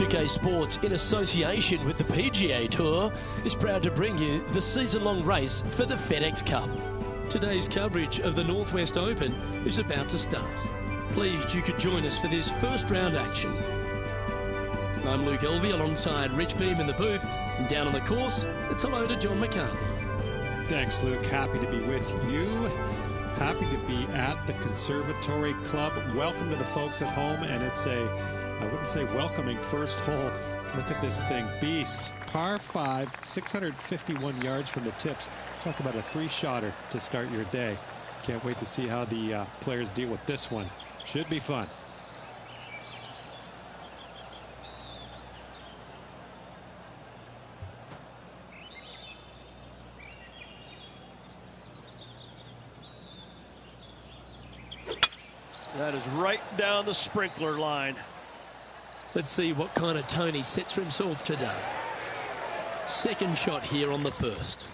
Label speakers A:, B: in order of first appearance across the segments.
A: UK Sports, in association with the PGA Tour, is proud to bring you the season-long race for the FedEx Cup. Today's coverage of the Northwest Open is about to start. Pleased you could join us for this first round action. I'm Luke Elvey alongside Rich Beam in the booth, and down on the course, it's hello to John McCarthy.
B: Thanks, Luke. Happy to be with you. Happy to be at the Conservatory Club. Welcome to the folks at home, and it's I wouldn't say welcoming first hole. Look at this thing, beast. Par 5, 651 yards from the tips. Talk about a three-shotter to start your day. Can't wait to see how the players deal with this one. Should be fun.
C: That is right down the sprinkler line.
A: Let's see what kind of tone he sets for himself today. Second shot here on the first.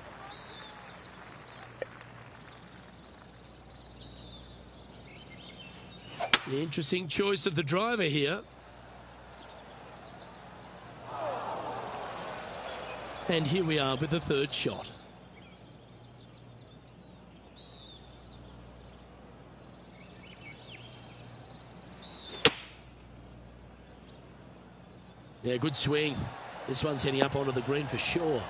A: The interesting choice of the driver here. And here we are with the third shot. Yeah, good swing. This one's heading up onto the green for sure.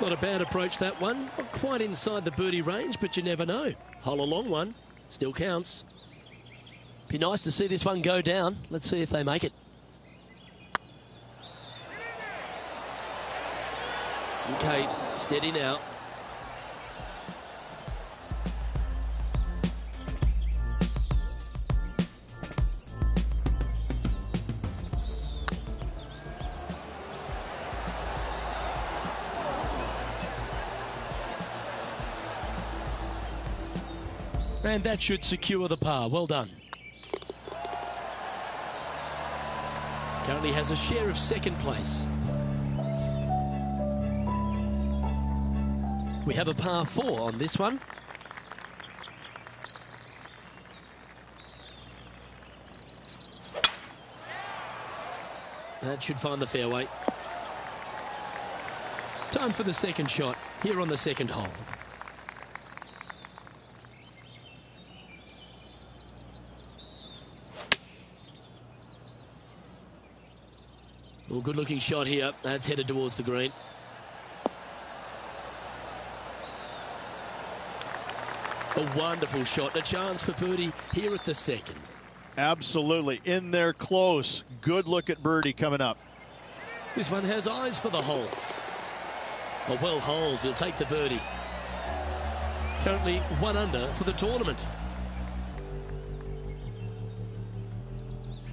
A: Not a bad approach, that one. Not quite inside the birdie range, but you never know. Hole a long one. Still counts. Be nice to see this one go down. Let's see if they make it. Okay, steady now. And that should secure the par. Well done. Currently has a share of second place. We have a par 4 on this one. That should find the fairway. Time for the second shot here on the second hole. Well, good looking shot here. That's headed towards the green. A wonderful shot. A chance for birdie here at the second.
C: Absolutely. In there close. Good look at birdie coming up.
A: This one has eyes for the hole. A well holed. He'll take the birdie. Currently 1 under for the tournament.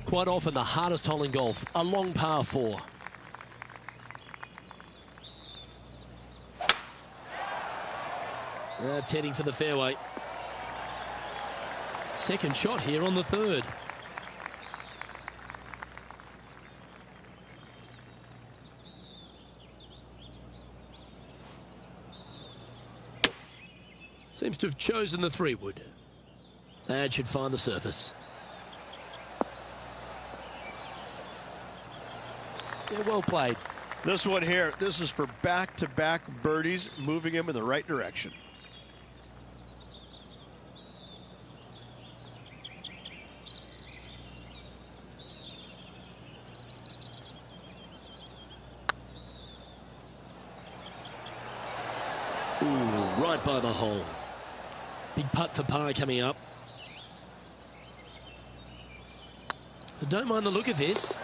A: Quite often the hardest hole in golf, a long par 4. That's heading for the fairway. Second shot here on the third. Seems to have chosen the 3-wood. That should find the surface. Yeah, well played.
C: This one here, this is for back-to-back birdies, moving him in the right direction.
A: Ooh, right by the hole. Big putt for par coming up. I don't mind the look of this.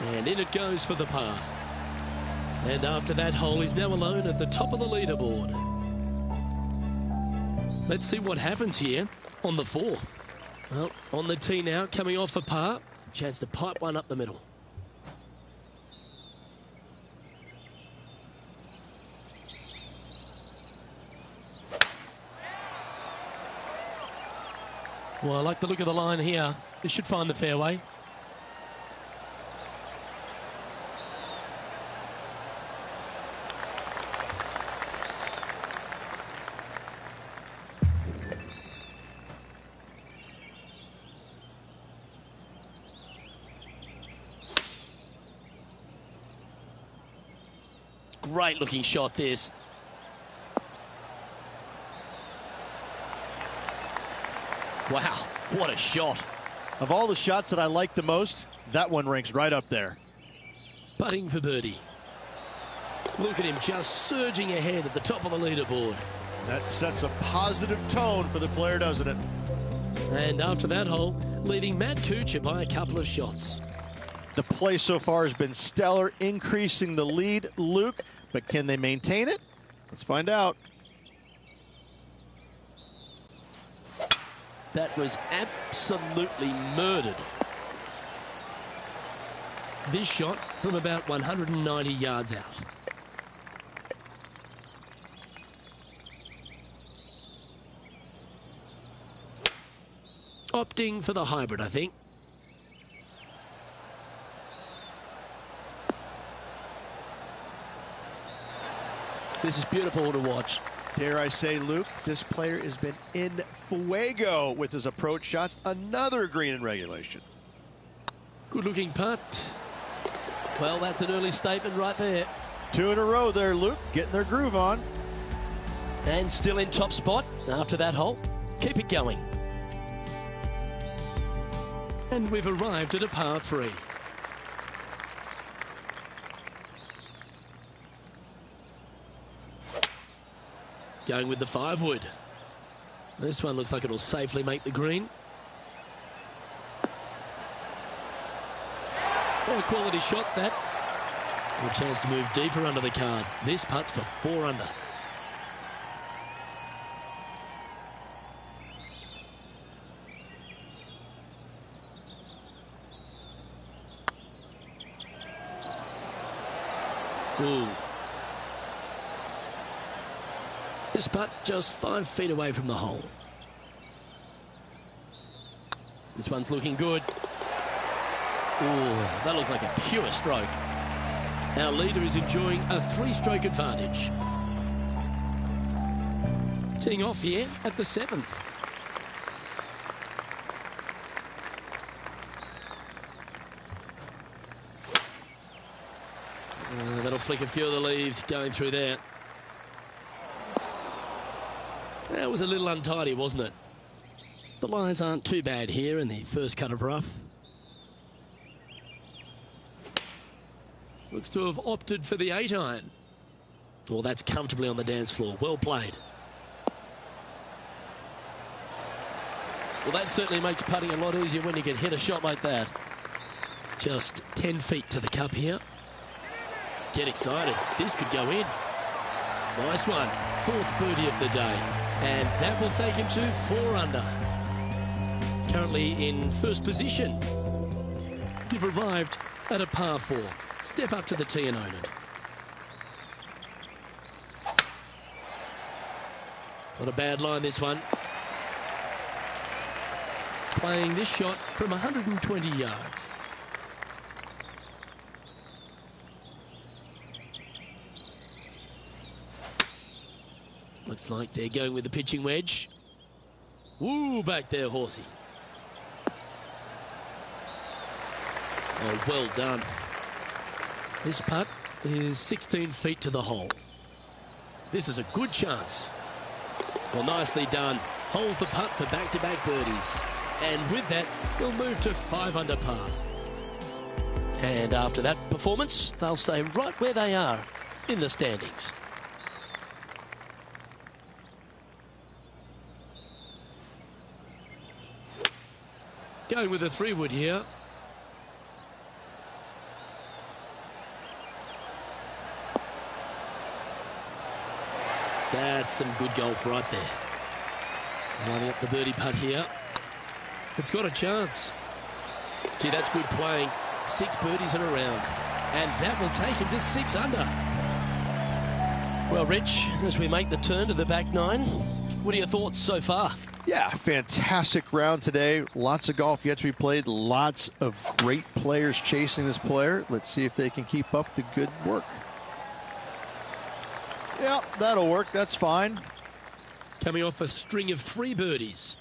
A: And in it goes for the par. And after that hole, he's now alone at the top of the leaderboard. Let's see what happens here on the fourth. Well, on the tee now, coming off for par. Chance to pipe one up the middle. Well, I like the look of the line here. This should find the fairway. great looking shot this. Wow, what a shot.
C: Of all the shots that I like the most, that one ranks right up there.
A: Putting for birdie. Look at him just surging ahead at the top of the leaderboard.
C: That sets a positive tone for the player, doesn't it?
A: And after that hole, leading Matt Kuchar by a couple of shots.
C: The play so far has been stellar, increasing the lead, Luke, but can they maintain it? Let's find out.
A: That was absolutely murdered. This shot from about 190 yards out. Opting for the hybrid, I think. This is beautiful to watch.
C: Dare I say, Luke, this player has been in fuego with his approach shots. Another green in regulation.
A: Good looking putt. Well, that's an early statement right there.
C: 2 in a row there, Luke, getting their groove on.
A: And still in top spot after that hole. Keep it going. And we've arrived at a par 3. Going with the 5-wood. This one looks like it'll safely make the green. A quality shot, that. And a chance to move deeper under the card. This putt's for 4 under. Ooh. This putt just 5 feet away from the hole. This one's looking good. Ooh, that looks like a pure stroke. Our leader is enjoying a 3-stroke advantage. Teeing off here at the 7th. That'll flick a few of the leaves going through there. That was a little untidy, wasn't it? The lies aren't too bad here in the first cut of rough. Looks to have opted for the 8-iron. Well, that's comfortably on the dance floor. Well played. Well, that certainly makes putting a lot easier when you can hit a shot like that. Just 10 feet to the cup here. Get excited. This could go in. Nice one. 4th birdie of the day. And that will take him to 4 under. Currently in first position. You've arrived at a par 4. Step up to the tee and own it. Not a bad line, this one. Playing this shot from 120 yards. Looks like they're going with the pitching wedge. Woo, back there, horsey. Oh, well done. This putt is 16 feet to the hole. This is a good chance. Well, nicely done. Holds the putt for back-to-back birdies. And with that, they'll move to 5 under par. And after that performance, they'll stay right where they are in the standings. Going with a 3-wood here. That's some good golf right there. Lining up the birdie putt here. It's got a chance. Gee, that's good playing. 6 birdies in a round. And that will take him to 6 under. Well, Rich, as we make the turn to the back 9, what are your thoughts so far?
C: Yeah, fantastic round today. Lots of golf yet to be played. Lots of great players chasing this player. Let's see if they can keep up the good work. Yeah, that'll work. That's fine.
A: Coming off a string of 3 birdies.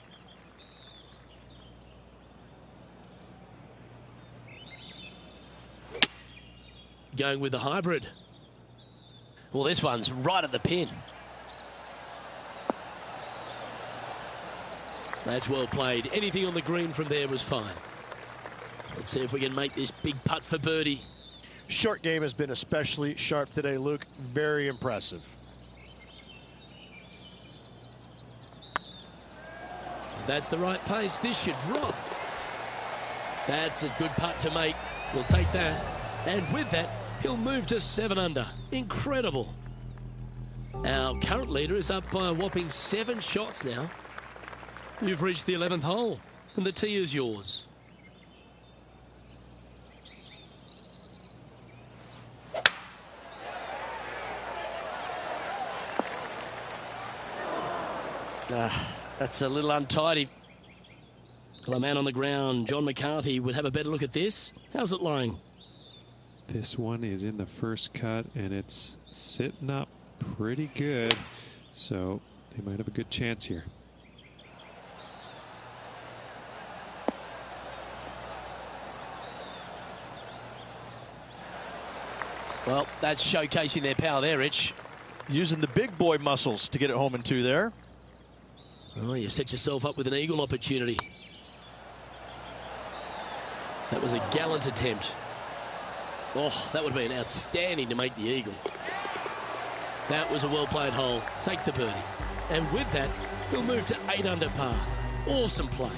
A: Going with the hybrid. Well, this one's right at the pin. That's well played. Anything on the green from there was fine. Let's see if we can make this big putt for birdie.
D: Short game has been especially sharp today, Luke. Very impressive.
A: That's the right pace. This should drop. That's a good putt to make. We'll take that. And with that, he'll move to 7 under. Incredible. Our current leader is up by a whopping 7 shots now. You've reached the 11th hole, and the tee is yours. That's a little untidy. Well, a man on the ground, John McCarthy, would have a better look at this. How's it lying?
B: This one is in the first cut, and it's sitting up pretty good. So they might have a good chance here.
A: Well, that's showcasing their power there, Rich.
C: Using the big boy muscles to get it home in 2 there.
A: Oh, you set yourself up with an eagle opportunity. That was a gallant attempt. Oh, that would have been outstanding to make the eagle. That was a well-played hole. Take the birdie. And with that, he'll move to 8 under par. Awesome play.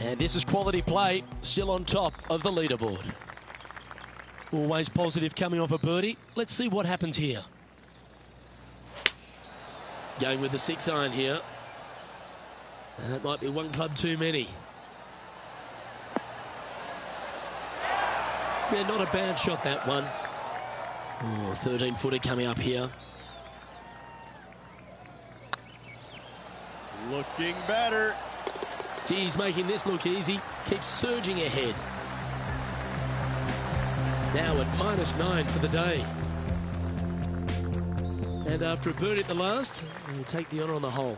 A: And this is quality play, still on top of the leaderboard. Always positive coming off a birdie. Let's see what happens here. Going with the 6-iron here. That might be 1 club too many. Yeah, not a bad shot, that one. Oh, 13-footer coming up here.
D: Looking better.
A: He's making this look easy. Keeps surging ahead. Now at -9 for the day. And after a birdie at the last, he'll take the honour on the hole.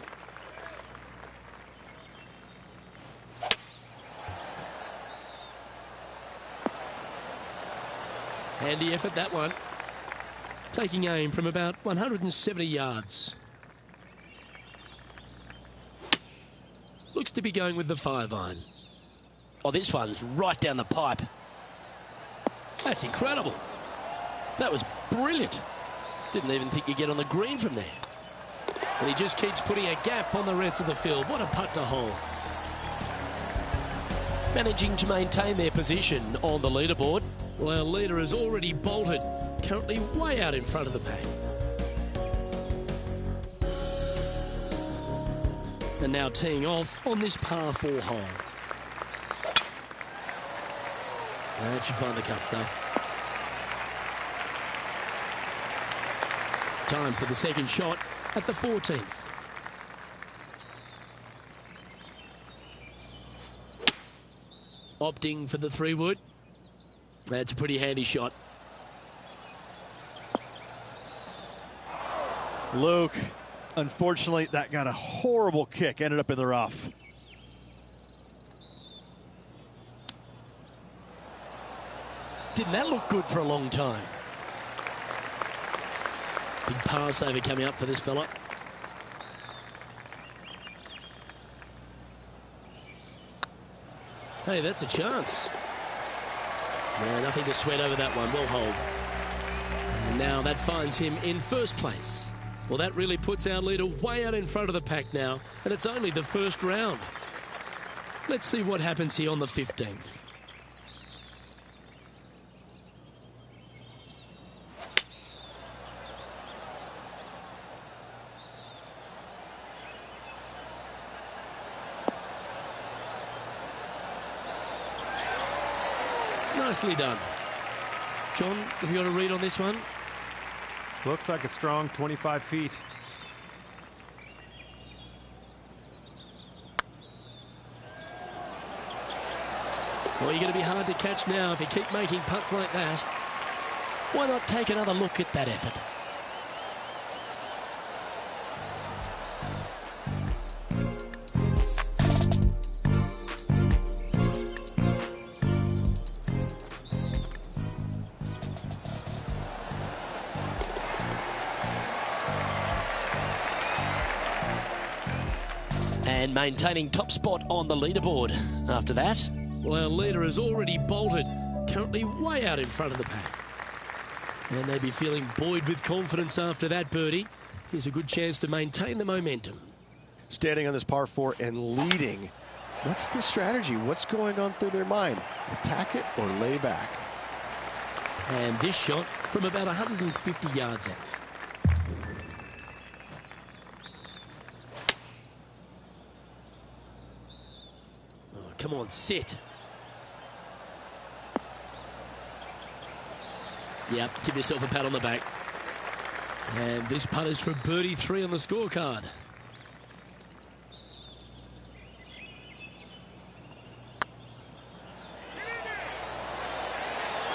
A: Handy effort, that one. Taking aim from about 170 yards. Looks to be going with the 5-iron. Oh, this one's right down the pipe. That's incredible. That was brilliant. Didn't even think you'd get on the green from there. And he just keeps putting a gap on the rest of the field. What a putt to hole. Managing to maintain their position on the leaderboard. Well, our leader has already bolted, currently way out in front of the pack. And now teeing off on this par 4 hole. That should find the cut stuff. Time for the second shot at the 14th. Opting for the 3-wood. That's a pretty handy shot.
C: Luke, unfortunately, that got a horrible kick. Ended up in the rough.
A: Didn't that look good for a long time? Big par saver coming up for this fella. Hey, that's a chance. Yeah, nothing to sweat over that one. Well hold. And now that finds him in first place. Well, that really puts our leader way out in front of the pack now, and it's only the first round. Let's see what happens here on the 15th. Nicely done. John, have you got a read on this one?
E: Looks like a strong 25 feet.
A: Well, you're going to be hard to catch now if you keep making putts like that. Why not take another look at that effort? and maintaining top spot on the leaderboard. After that, well, our leader has already bolted, currently way out in front of the pack. And they'd be feeling buoyed with confidence after that birdie. Here's a good chance to maintain the momentum.
D: Standing on this par 4 and leading. What's the strategy? What's going on through their mind? Attack it or lay back?
A: And this shot from about 150 yards out. Oh, come on, sit. Yep, give yourself a pat on the back. And this putt is for birdie 3 on the scorecard.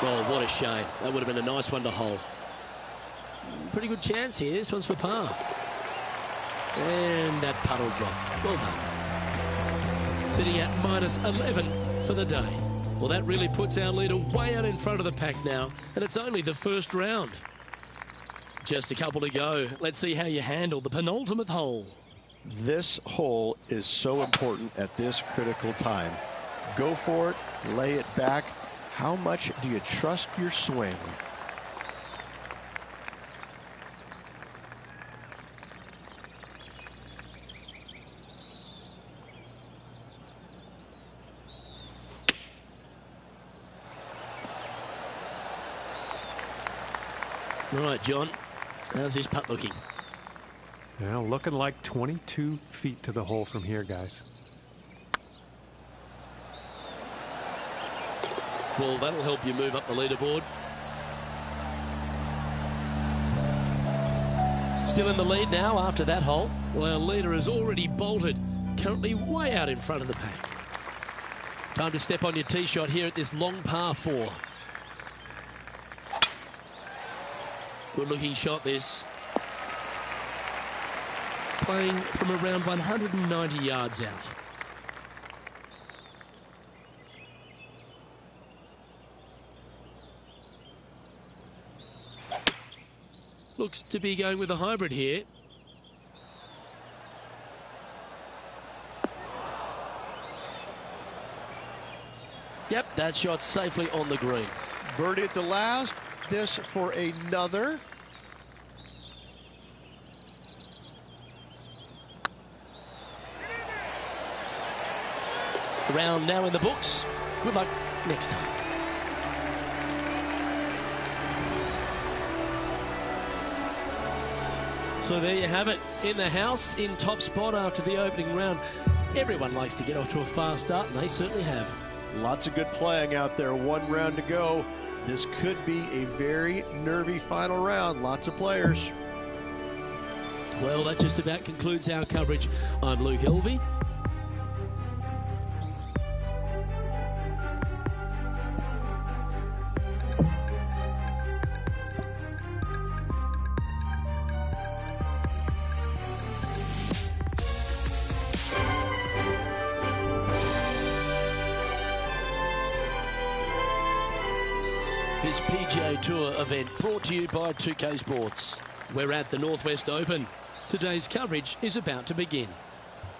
A: Oh, what a shame. That would have been a nice one to hole. Pretty good chance here. This one's for par. And that putt will drop. Well done. Sitting at -11 for the day. Well, that really puts our leader way out in front of the pack now, and it's only the first round. Just a couple to go. Let's see how you handle the penultimate hole.
D: This hole is so important at this critical time. Go for it, lay it back. How much do you trust your swing?
A: All right, John, how's this putt looking?
E: Well, looking like 22 feet to the hole from here, guys.
A: Well, that'll help you move up the leaderboard. Still in the lead now after that hole. Well, our leader has already bolted, currently way out in front of the pack. Time to step on your tee shot here at this long par 4. Good looking shot this. Playing from around 190 yards out. Looks to be going with a hybrid here. Yep, that shot safely on the green.
D: Birdie at the last. This for another.
A: Round now in the books. Good luck next time. So there you have it. In the house, in top spot after the opening round. Everyone likes to get off to a fast start, and they certainly have.
D: Lots of good playing out there. 1 round to go. This could be a very nervy final round. Lots of players.
A: Well, that just about concludes our coverage. I'm Luke Elvey. This PGA Tour event brought to you by 2K Sports. We're at the Northwest Open. Today's coverage is about to begin.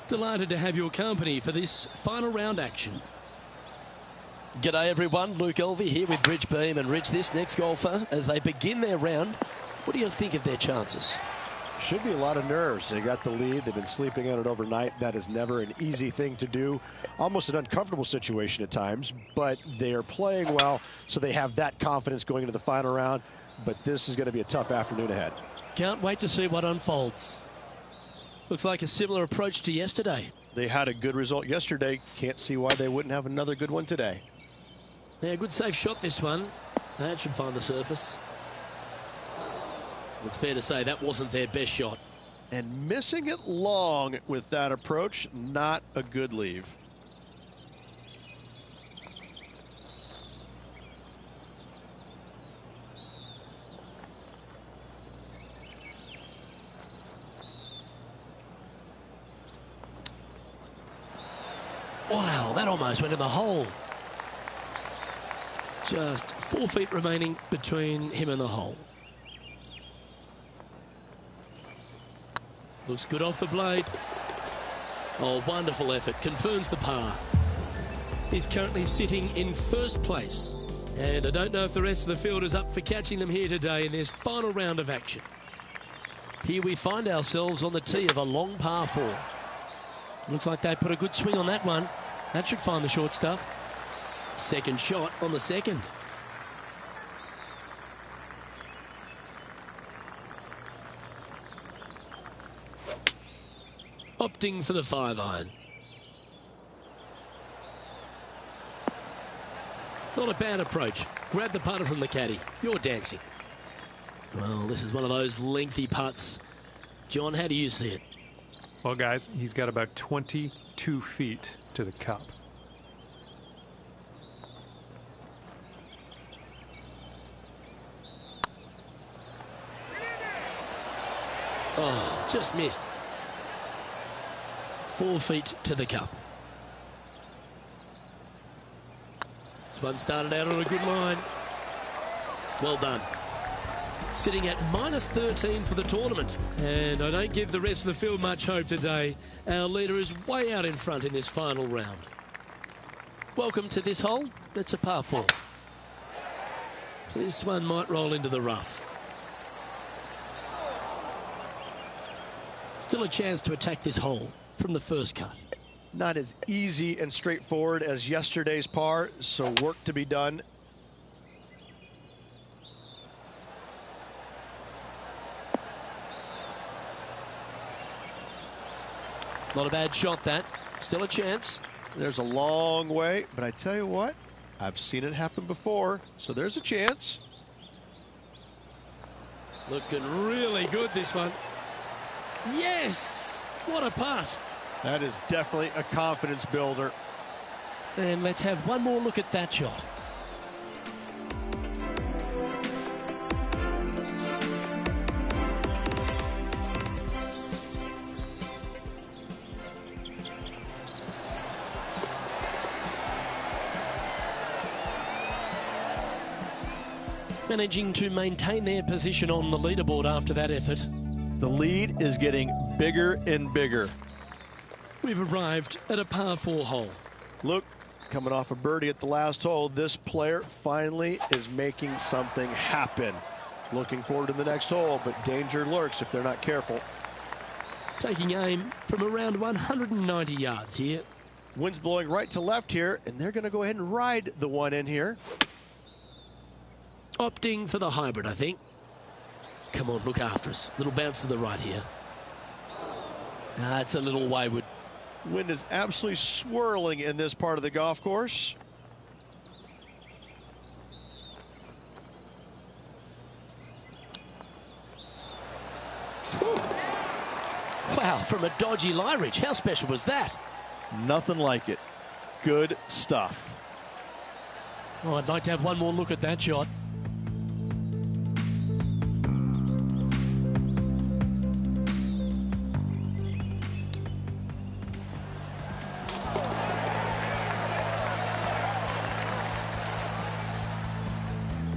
A: Delighted to have your company for this final round action. G'day everyone, Luke Elvey here with Rich Beam. And Rich, this next golfer, as they begin their round, what do you think of their chances?
D: Should be a lot of nerves. They got the lead. They've been sleeping on it overnight. That is never an easy thing to do. Almost an uncomfortable situation at times, but they are playing well, so they have that confidence going into the final round. But this is going to be a tough afternoon ahead.
A: Can't wait to see what unfolds. Looks like a similar approach to yesterday.
D: They had a good result yesterday. Can't see why they wouldn't have another good one today.
A: Yeah, good safe shot this one. That should find the surface. It's fair to say that wasn't their best shot.
D: And missing it long with that approach, not a good leave.
A: Wow, that almost went in the hole. Just 4 feet remaining between him and the hole. Looks good off the blade. Oh, wonderful effort. Confirms the par. He's currently sitting in first place. And I don't know if the rest of the field is up for catching them here today in this final round of action. Here we find ourselves on the tee of a long par 4. Looks like they put a good swing on that one. That should find the short stuff. Second shot on the second. Opting for the 5-iron. Not a bad approach. Grab the putter from the caddy. You're dancing. Well, this is one of those lengthy putts. John, how do you see it?
E: Well, guys, he's got about 22 feet to the cup.
A: Oh, just missed. 4 feet to the cup. This one started out on a good line. Well done. Sitting at -13 for the tournament. And I don't give the rest of the field much hope today. Our leader is way out in front in this final round. Welcome to this hole. It's a par 4. This one might roll into the rough. Still a chance to attack this hole from the first cut.
D: Not as easy and straightforward as yesterday's par, so work to be done.
A: Not a bad shot, that. Still a chance.
D: There's a long way, but I tell you what, I've seen it happen before, so there's a chance.
A: Looking really good, this one. Yes! What a putt.
D: That is definitely a confidence builder.
A: And let's have one more look at that shot. Managing to maintain their position on the leaderboard after that effort.
C: The lead is getting bigger and bigger.
A: We've arrived at a par 4 hole.
D: Look, coming off a birdie at the last hole, this player finally is making something happen. Looking forward to the next hole, but danger lurks if they're not careful.
A: Taking aim from around 190 yards here.
D: Wind's blowing right to left here, and they're going to go ahead and ride the one in here.
A: Opting for the hybrid, I think. Come on, look after us. Little bounce to the right here. It's a little wayward.
D: Wind is absolutely swirling in this part of the golf course.
A: Whew. Wow, from a dodgy lie ridge. How special was that?
C: Nothing like it. Good stuff.
A: Oh, I'd like to have one more look at that shot.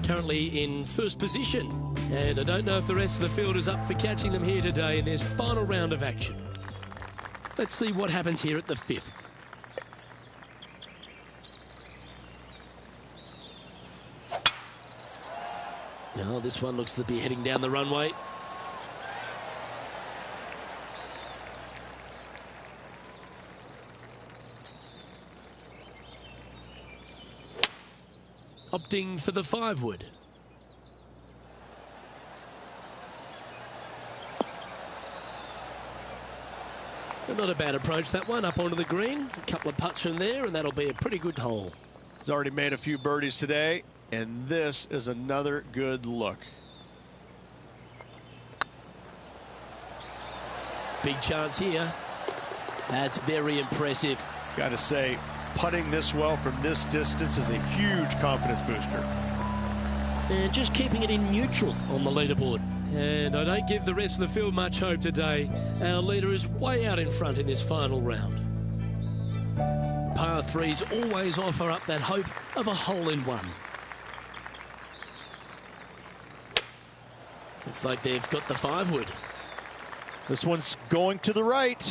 A: Currently in first position, and I don't know if the rest of the field is up for catching them here today in this final round of action. Let's see what happens here at the 5th. Now this one looks to be heading down the runway. Opting for the 5-wood. Not a bad approach, that one, up onto the green. A couple of putts from there, and that'll be a pretty good hole.
D: He's already made a few birdies today, and this is another good look.
A: Big chance here. That's very impressive.
D: Got to say, putting this well from this distance is a huge confidence booster.
A: And just keeping it in neutral on the leaderboard. And I don't give the rest of the field much hope today. Our leader is way out in front in this final round. Par 3s always offer up that hope of a hole-in-one. Looks like they've got the 5-wood.
C: This one's going to the right.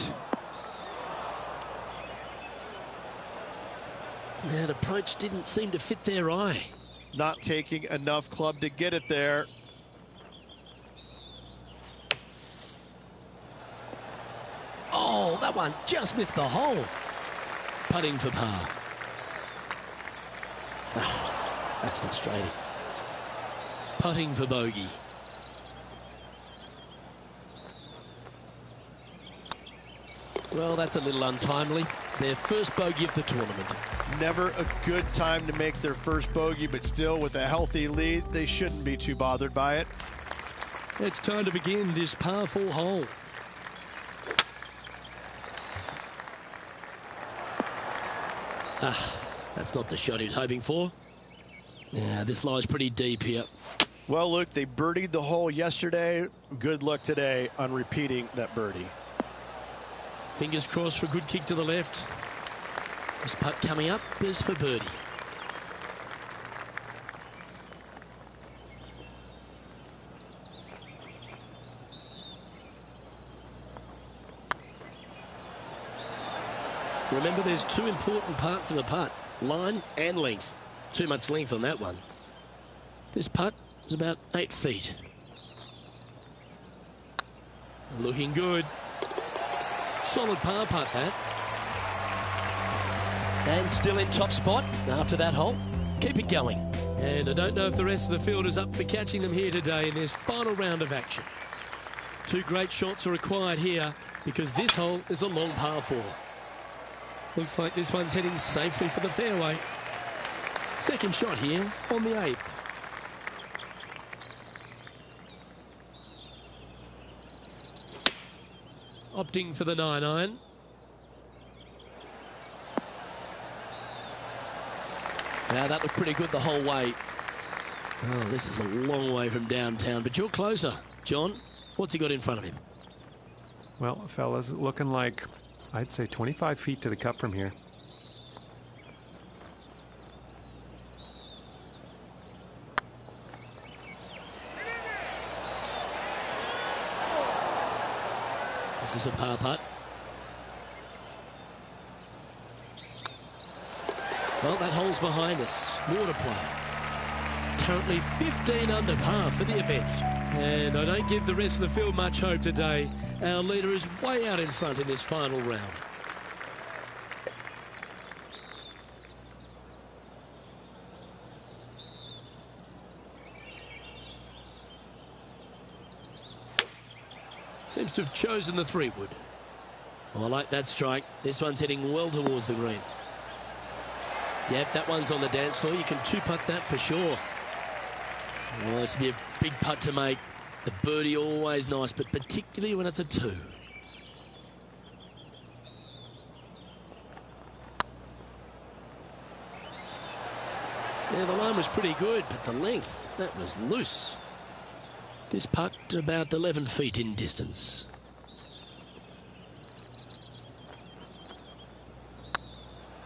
A: That approach didn't seem to fit their eye.
C: Not taking enough club to get it there.
A: Oh, that one just missed the hole. Putting for par. Ah, that's frustrating. Putting for bogey. Well, that's a little untimely. Their first bogey of the tournament.
C: Never a good time to make their first bogey, but still with a healthy lead, they shouldn't be too bothered by it.
A: It's time to begin this par 4 hole. That's not the shot he was hoping for. Yeah, this lies pretty deep here.
D: Well, Luke, they birdied the hole yesterday. Good luck today on repeating that birdie.
A: Fingers crossed for a good kick to the left. This putt coming up is for birdie. Remember, there's two important parts of a putt, line and length. Too much length on that one. This putt is about 8 feet. Looking good. Solid par putt, that. And still in top spot after that hole. Keep it going. And I don't know if the rest of the field is up for catching them here today in this final round of action. Two great shots are required here because this hole is a long par 4. Looks like this one's heading safely for the fairway. Second shot here on the 8th. Opting for the 9-iron. Now that looked pretty good the whole way. Oh, this is a long way from downtown, but you're closer. John, what's he got in front of him?
E: Well, fellas, looking like, I'd say 25 feet to the cup from here.
A: This is a par putt. Well, that hole's behind us. Water play. Currently 15 under par for the event. And I don't give the rest of the field much hope today. Our leader is way out in front in this final round. Seems to have chosen the 3-wood. Oh, I like that strike. This one's heading well towards the green. Yep, that one's on the dance floor. You can 2-putt that for sure. Oh, this would be a big putt to make. The birdie always nice, but particularly when it's a 2. Yeah, the line was pretty good, but the length, that was loose. This putt about 11 feet in distance.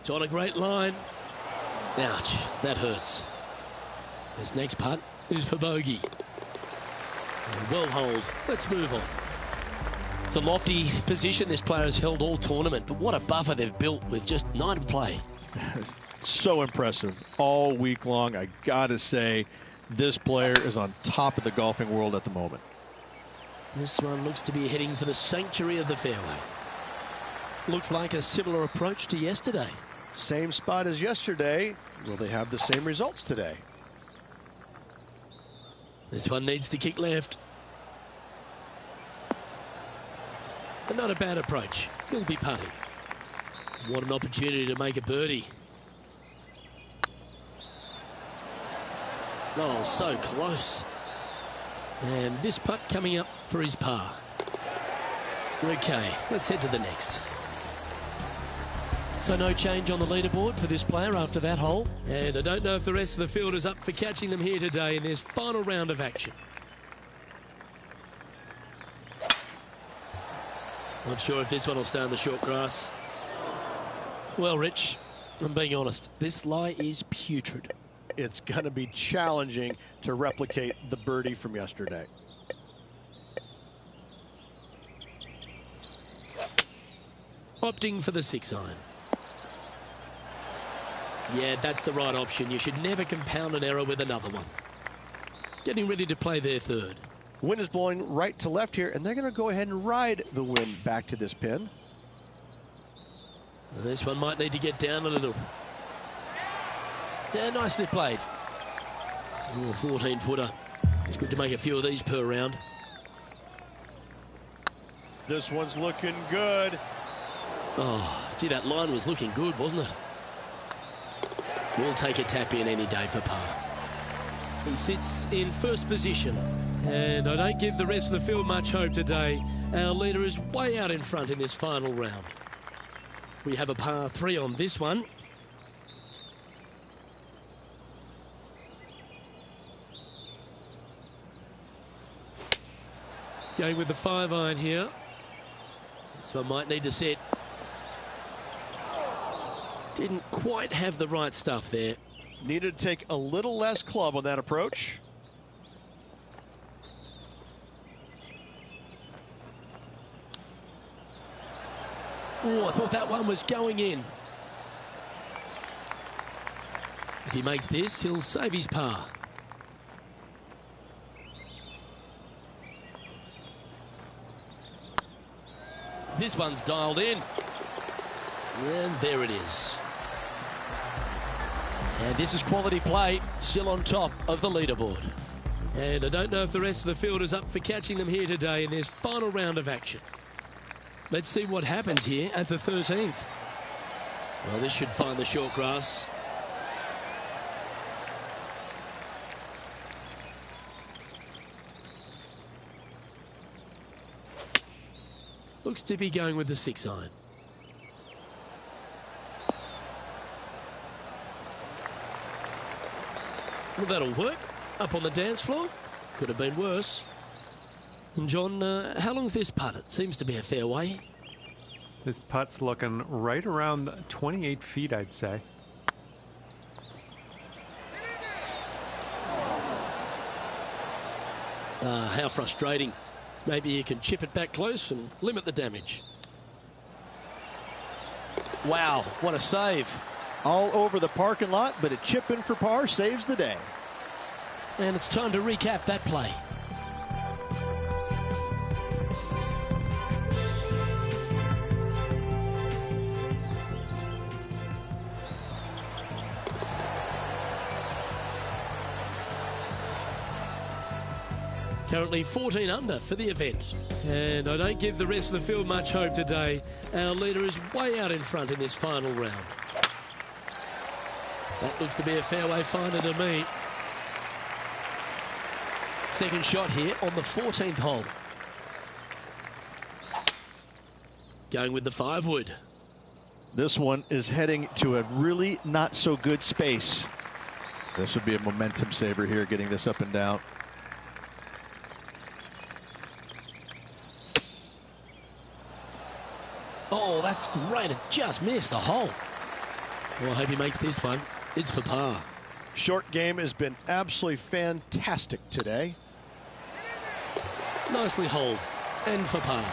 A: It's on a great line. Ouch, that hurts. This next putt is for bogey. Well holed. Let's move on. It's a lofty position this player has held all tournament, but what a buffer they've built with just 9 to play.
C: So impressive all week long. I gotta say, this player is on top of the golfing world at the moment.
A: This one looks to be heading for the sanctuary of the fairway. Looks like a similar approach to yesterday.
D: Same spot as yesterday. Will they have the same results today?
A: This one needs to kick left. And not a bad approach. He'll be putting. What an opportunity to make a birdie. Oh, so close. And this putt coming up for his par. Okay, let's head to the next. So no change on the leaderboard for this player after that hole. And I don't know if the rest of the field is up for catching them here today in this final round of action. Not sure if this one will stay on the short grass. Well, Rich, I'm being honest. This lie is putrid.
D: It's going to be challenging to replicate the birdie from yesterday.
A: Opting for the 6-iron. Yeah, that's the right option. You should never compound an error with another one. Getting ready to play their third.
C: Wind is blowing right to left here, and they're going to go ahead and ride the wind back to this pin.
A: This one might need to get down a little. Yeah, nicely played. Oh, 14-footer. It's good to make a few of these per round.
C: This one's looking good.
A: Oh, gee, that line was looking good, wasn't it? We'll take a tap in any day for par. He sits in first position. And I don't give the rest of the field much hope today. Our leader is way out in front in this final round. We have a par 3 on this one. Going with the 5-iron here. This one might need to set. Didn't quite have the right stuff there.
C: Needed to take a little less club on that approach.
A: Oh, I thought that one was going in. If he makes this, he'll save his par. This one's dialed in. And there it is. And this is quality play, still on top of the leaderboard. And I don't know if the rest of the field is up for catching them here today in this final round of action. Let's see what happens here at the 13th. Well, this should find the short grass. Looks to be going with the 6-iron. Well, that'll work. Up on the dance floor. Could have been worse. And John, how long's this putt? It seems to be a fair way.
E: This putt's looking right around 28 feet, I'd say.
A: How frustrating. Maybe you can chip it back close and limit the damage. Wow, what a save.
C: All over the parking lot, but a chip in for par saves the day.
A: And it's time to recap that play. Currently 14 under for the event. And I don't give the rest of the field much hope today. Our leader is way out in front in this final round. That looks to be a fairway finder to me. Second shot here on the 14th hole. Going with the 5-wood.
C: This one is heading to a really not so good space. This would be a momentum saver here, getting this up and down.
A: Oh, that's great. It just missed the hole. Well, I hope he makes this one. It's for par.
C: Short game has been absolutely fantastic today.
A: Nicely holed. And for par.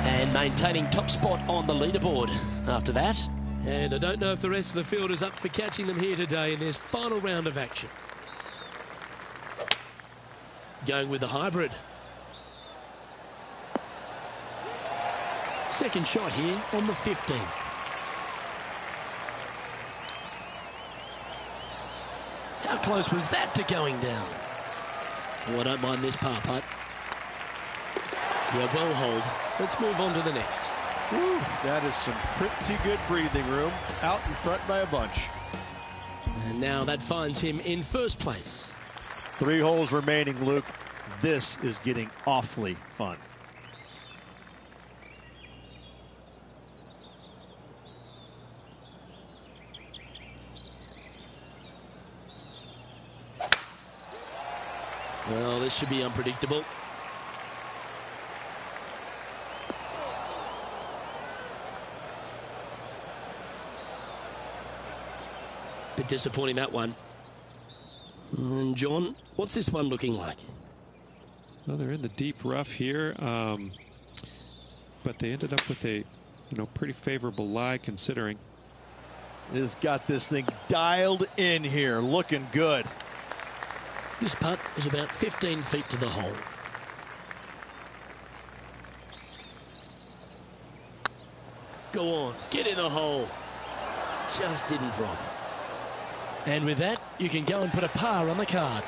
A: And maintaining top spot on the leaderboard after that. And I don't know if the rest of the field is up for catching them here today in this final round of action. Going with the hybrid. Second shot here on the 15th. How close was that to going down? Oh, I don't mind this par putt. Yeah, well holed. Let's move on to the next.
C: Woo, that is some pretty good breathing room. Out in front by a bunch.
A: And now that finds him in first place.
C: 3 holes remaining, Luke. This is getting awfully fun.
A: Well, this should be unpredictable. Bit disappointing, that one. And John, what's this one looking like?
B: Well, they're in the deep rough here, but they ended up with a, pretty favorable lie considering.
C: has got this thing dialed in here, looking good.
A: This putt is about 15 feet to the hole. Go on, get in the hole. Just didn't drop. And with that, you can go and put a par on the card.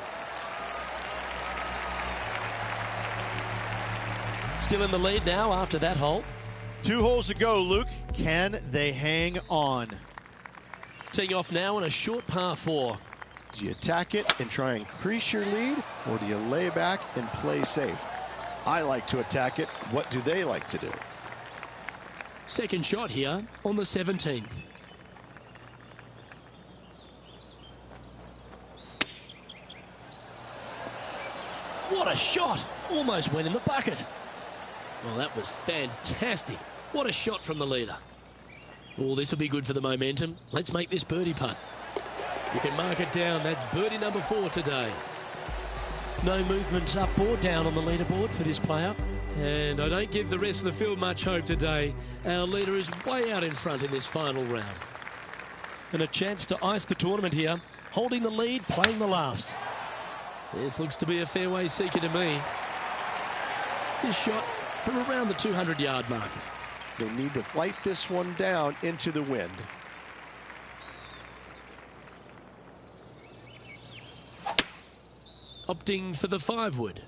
A: Still in the lead now after that hole.
C: 2 holes to go, Luke. Can they hang on?
A: Teeing off now on a short par 4.
D: Do you attack it and try and increase your lead, or do you lay back and play safe? I like to attack it. What do they like to do?
A: Second shot here on the 17th. What a shot! Almost went in the bucket. Well, that was fantastic. What a shot from the leader. Oh, this will be good for the momentum. Let's make this birdie putt. You can mark it down. That's birdie number 4 today. No movement up or down on the leaderboard for this player. And I don't give the rest of the field much hope today. Our leader is way out in front in this final round. And a chance to ice the tournament here. Holding the lead, playing the last. This looks to be a fairway seeker to me. This shot from around the 200-yard mark.
D: They need to flight this one down into the wind.
A: Opting for the 5-wood.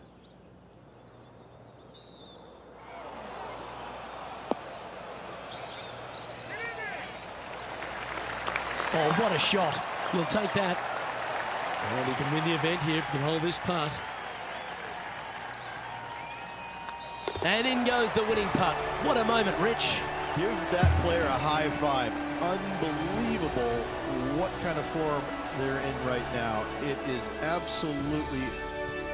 A: Oh, what a shot. We'll take that. And he can win the event here if he can hold this putt. And in goes the winning putt. What a moment, Rich.
C: Give that player a high five. Unbelievable what kind of form they're in right now. It is absolutely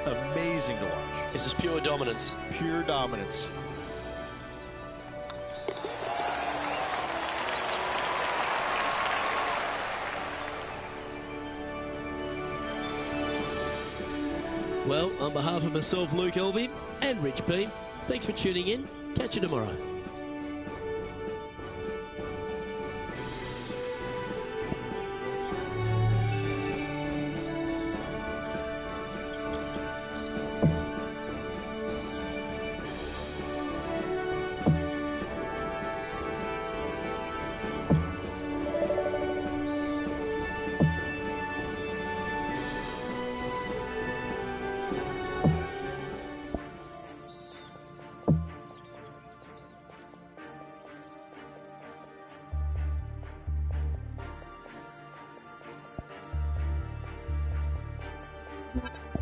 C: amazing to watch.
A: This is pure dominance.
C: Pure dominance.
A: Well, on behalf of myself, Luke Elvey, and Rich B, thanks for tuning in. Catch you tomorrow.
F: What?